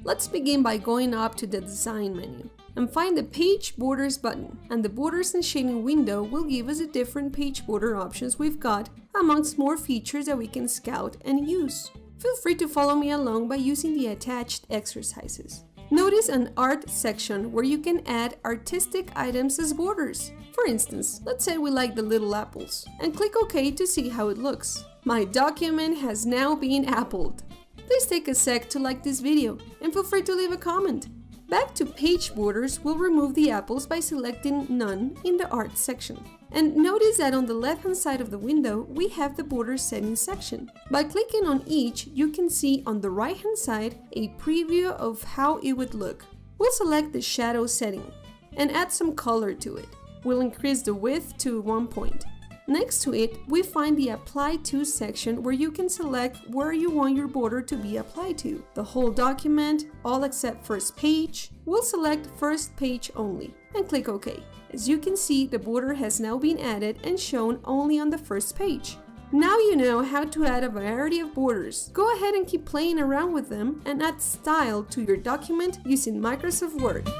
Let's begin by going up to the Design menu and find the Page Borders button, and the Borders and Shading window will give us the different page border options we've got, amongst more features that we can scout and use. Feel free to follow me along by using the attached exercises. Notice an Art section where you can add artistic items as borders. For instance, let's say we like the little apples, and click OK to see how it looks. My document has now been appled. Please take a sec to like this video, and feel free to leave a comment. Back to Page Borders, we'll remove the apples by selecting None in the Art section. And notice that on the left-hand side of the window, we have the Border Settings section. By clicking on each, you can see on the right-hand side a preview of how it would look. We'll select the Shadow setting and add some color to it. We'll increase the width to 1 point. Next to it, we find the Apply To section where you can select where you want your border to be applied to. The whole document, all except first page. We'll select first page only and click OK. As you can see, the border has now been added and shown only on the first page. Now you know how to add a variety of borders. Go ahead and keep playing around with them and add style to your document using Microsoft Word.